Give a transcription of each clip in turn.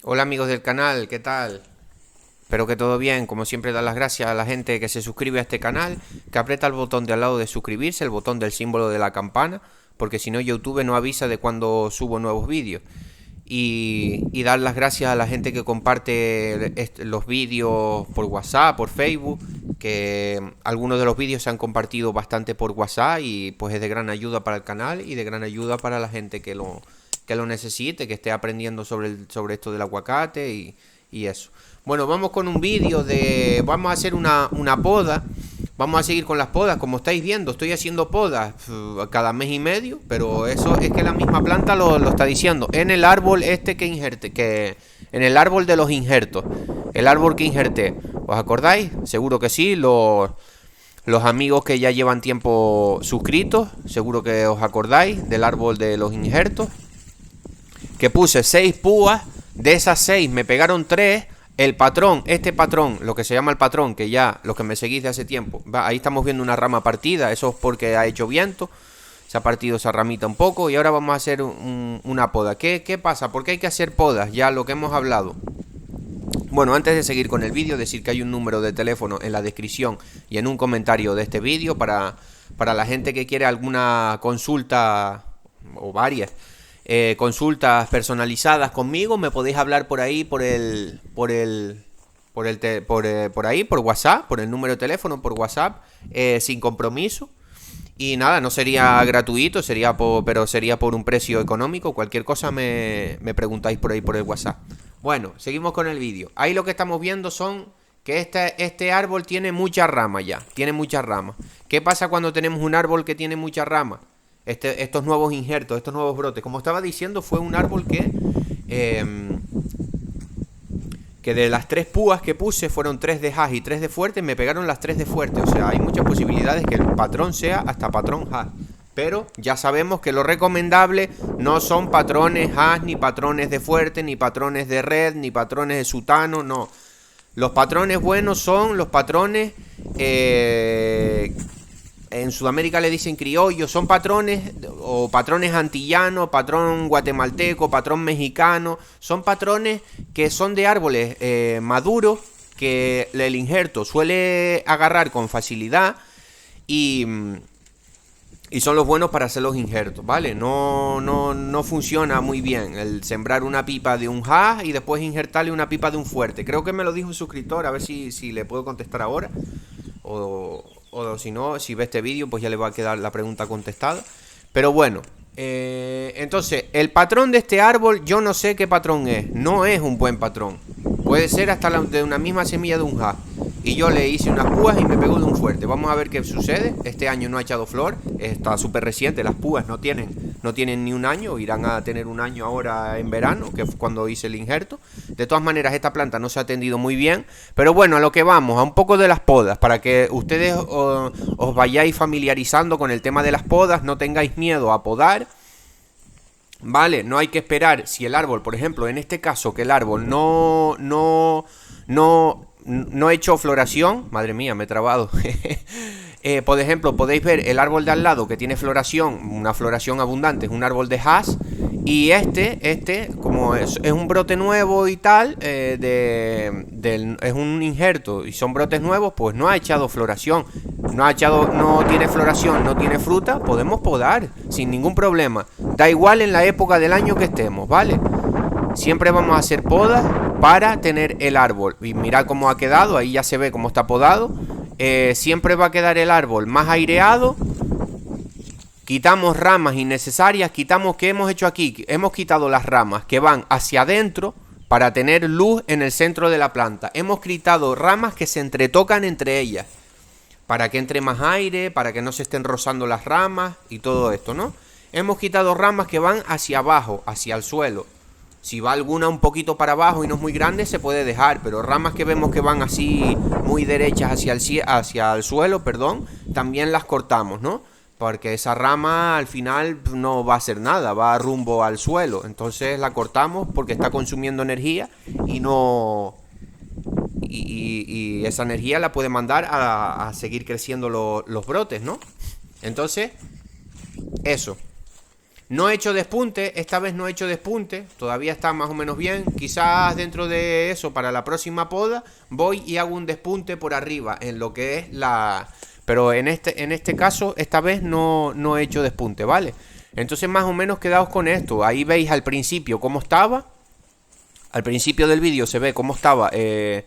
Hola amigos del canal, ¿qué tal? Espero que todo bien. Como siempre, dar las gracias a la gente que se suscribe a este canal, que aprieta el botón de al lado de suscribirse, el botón del símbolo de la campana, porque si no YouTube no avisa de cuando subo nuevos vídeos. Y dar las gracias a la gente que comparte los vídeos por WhatsApp, por Facebook, que algunos de los vídeos se han compartido bastante por WhatsApp y pues es de gran ayuda para el canal y de gran ayuda para la gente que lo necesite, que esté aprendiendo sobre esto del aguacate y eso. Bueno, vamos con un vídeo de... Vamos a hacer una poda. Vamos a seguir con las podas. Como estáis viendo, estoy haciendo podas cada mes y medio. Pero eso es que la misma planta lo está diciendo. En el árbol este que injerte. En el árbol de los injertos. El árbol que injerté. ¿Os acordáis? Seguro que sí. Los amigos que ya llevan tiempo suscritos. Seguro que os acordáis del árbol de los injertos. Que puse 6 púas. De esas 6 me pegaron 3. El patrón, este patrón, lo que se llama el patrón, que ya los que me seguís de hace tiempo, ahí estamos viendo una rama partida, eso es porque ha hecho viento, se ha partido esa ramita un poco y ahora vamos a hacer una poda. ¿Qué pasa? ¿Por qué hay que hacer podas? Ya lo que hemos hablado. Bueno, antes de seguir con el vídeo, decir que hay un número de teléfono en la descripción y en un comentario de este vídeo para la gente que quiere alguna consulta o varias consultas personalizadas conmigo. Me podéis hablar por ahí, por ahí, por WhatsApp, por el número de teléfono, por WhatsApp, sin compromiso. Y nada, no sería gratuito, pero sería por un precio económico. Cualquier cosa me preguntáis por ahí por el WhatsApp. Bueno, seguimos con el vídeo. Ahí lo que estamos viendo son que este árbol tiene muchas ramas ya. Tiene muchas ramas. ¿Qué pasa cuando tenemos un árbol que tiene muchas ramas? Estos nuevos injertos, estos nuevos brotes. Como estaba diciendo, fue un árbol que de las 3 púas que puse fueron 3 de hash y 3 de fuerte. Me pegaron las 3 de fuerte. O sea, hay muchas posibilidades que el patrón sea hasta patrón hash. Pero ya sabemos que lo recomendable no son patrones hash, ni patrones de fuerte, ni patrones de red, ni patrones de sutano, no. Los patrones buenos son los patrones... en Sudamérica le dicen criollos, son patrones o patrones antillanos, patrón guatemalteco, patrón mexicano, son patrones que son de árboles maduros que el injerto suele agarrar con facilidad y son los buenos para hacer los injertos, ¿vale? No funciona muy bien el sembrar una pipa de un hash y después injertarle una pipa de un fuerte. Creo que me lo dijo un suscriptor, a ver si le puedo contestar ahora. O si no, si ve este vídeo, pues ya le va a quedar la pregunta contestada. Pero bueno, entonces, el patrón de este árbol, yo no sé qué patrón es. No es un buen patrón. Puede ser hasta de una misma semilla de un hash. Y yo le hice unas púas y me pegó de un fuerte. Vamos a ver qué sucede. Este año no ha echado flor. Está súper reciente. Las púas no tienen ni un año. Irán a tener un año ahora en verano, que fue cuando hice el injerto. De todas maneras, esta planta no se ha atendido muy bien. Pero bueno, a lo que vamos, a un poco de las podas. Para que ustedes os vayáis familiarizando con el tema de las podas. No tengáis miedo a podar. Vale, no hay que esperar. Si el árbol, por ejemplo, en este caso, que el árbol no he hecho floración. Madre mía, me he trabado. Por ejemplo, podéis ver el árbol de al lado que tiene floración, una floración abundante, es un árbol de hash. Y como es un brote nuevo y tal, es un injerto y son brotes nuevos, pues no ha echado floración. No tiene floración, no tiene fruta, podemos podar sin ningún problema. Da igual en la época del año que estemos, ¿vale? Siempre vamos a hacer podas para tener el árbol. Y mirad cómo ha quedado, ahí ya se ve cómo está podado. Siempre va a quedar el árbol más aireado. Quitamos ramas innecesarias. ¿Qué hemos hecho aquí? Hemos quitado las ramas que van hacia adentro para tener luz en el centro de la planta. Hemos quitado ramas que se entretocan entre ellas para que entre más aire, para que no se estén rozando las ramas y todo esto, ¿no? Hemos quitado ramas que van hacia abajo, hacia el suelo. Si va alguna un poquito para abajo y no es muy grande, se puede dejar. Pero ramas que vemos que van así muy derechas hacia el suelo, perdón, también las cortamos, ¿no? Porque esa rama al final no va a hacer nada, va rumbo al suelo. Entonces la cortamos porque está consumiendo energía y no... Y esa energía la puede mandar a seguir creciendo los brotes, ¿no? Entonces, eso. No he hecho despunte, esta vez no he hecho despunte, todavía está más o menos bien. Quizás dentro de eso, para la próxima poda, voy y hago un despunte por arriba, en lo que es la... Pero en este caso, esta vez no he hecho despunte, ¿vale? Entonces más o menos quedaos con esto. Ahí veis al principio cómo estaba. Al principio del vídeo se ve cómo estaba el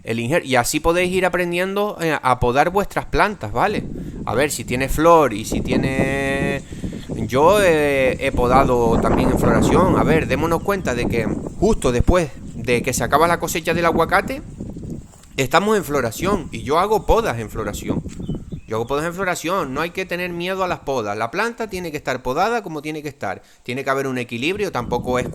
injerto. Y así podéis ir aprendiendo a podar vuestras plantas, ¿vale? A ver, si tiene flor y si tiene... Yo he podado también en floración. A ver, démonos cuenta de que justo después de que se acaba la cosecha del aguacate, estamos en floración. Y yo hago podas en floración. Yo hago podas en floración, no hay que tener miedo a las podas. La planta tiene que estar podada como tiene que estar. Tiene que haber un equilibrio, tampoco es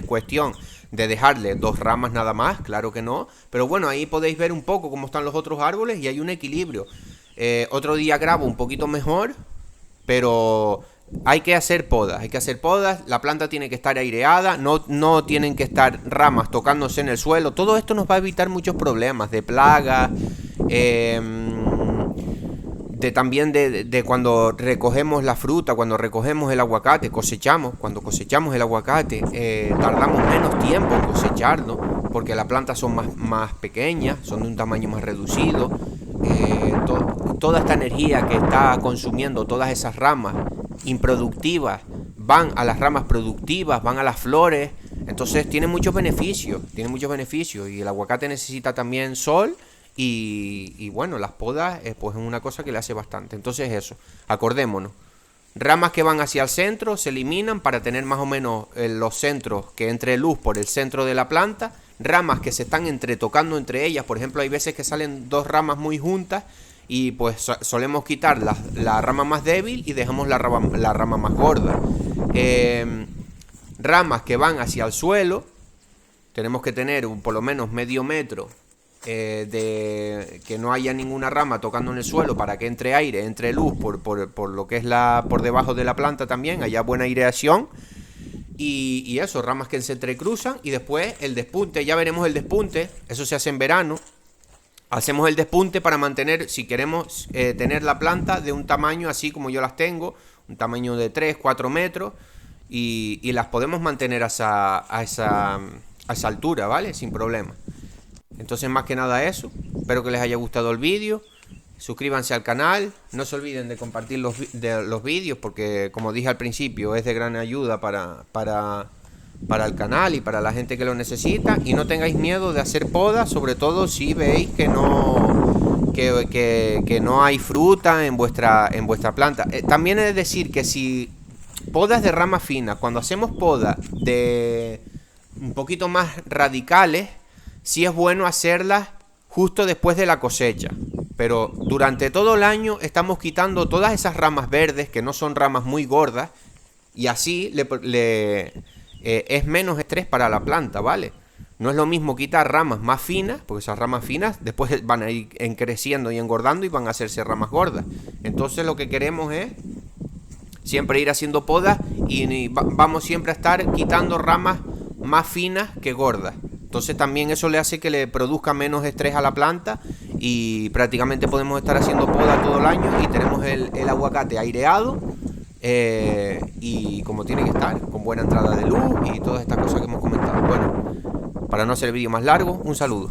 cuestión de dejarle 2 ramas nada más, claro que no. Pero bueno, ahí podéis ver un poco cómo están los otros árboles y hay un equilibrio. Otro día grabo un poquito mejor, pero hay que hacer podas, la planta tiene que estar aireada, no tienen que estar ramas tocándose en el suelo. Todo esto nos va a evitar muchos problemas de plagas, también de cuando recogemos la fruta, cuando recogemos el aguacate, cuando cosechamos el aguacate, tardamos menos tiempo en cosecharlo, porque las plantas son más pequeñas, son de un tamaño más reducido. Toda esta energía que está consumiendo todas esas ramas improductivas van a las ramas productivas, van a las flores. Entonces tiene muchos beneficios, y el aguacate necesita también sol. Y bueno, las podas pues es una cosa que le hace bastante. Entonces eso, acordémonos, ramas que van hacia el centro se eliminan para tener más o menos los centros, que entre luz por el centro de la planta. Ramas que se están entretocando entre ellas, por ejemplo hay veces que salen 2 ramas muy juntas y pues solemos quitar la rama más débil y dejamos la rama más gorda. Ramas que van hacia el suelo, tenemos que tener por lo menos medio metro de que no haya ninguna rama tocando en el suelo para que entre aire, entre luz por lo que es por debajo de la planta también, haya buena aireación. Y eso, ramas que se entrecruzan. Y después el despunte, ya veremos el despunte, eso se hace en verano. Hacemos el despunte para mantener, si queremos tener la planta de un tamaño así como yo las tengo, un tamaño de 3-4 metros, y las podemos mantener a esa altura, ¿vale? Sin problema. Entonces más que nada eso, espero que les haya gustado el vídeo, suscríbanse al canal, no se olviden de compartir los vídeos porque como dije al principio es de gran ayuda para el canal y para la gente que lo necesita, y no tengáis miedo de hacer podas, sobre todo si veis que no hay fruta en vuestra planta. También he de decir que si podas de ramas finas, cuando hacemos podas de un poquito más radicales, sí es bueno hacerlas justo después de la cosecha, pero durante todo el año estamos quitando todas esas ramas verdes que no son ramas muy gordas, y así es menos estrés para la planta, ¿vale? No es lo mismo quitar ramas más finas, porque esas ramas finas después van a ir creciendo y engordando y van a hacerse ramas gordas. Entonces lo que queremos es siempre ir haciendo podas y vamos siempre a estar quitando ramas más finas que gordas. Entonces también eso le hace que le produzca menos estrés a la planta y prácticamente podemos estar haciendo poda todo el año y tenemos el aguacate aireado y como tiene que estar, con buena entrada de luz y todas estas cosas que hemos comentado. Bueno, para no hacer el vídeo más largo, un saludo.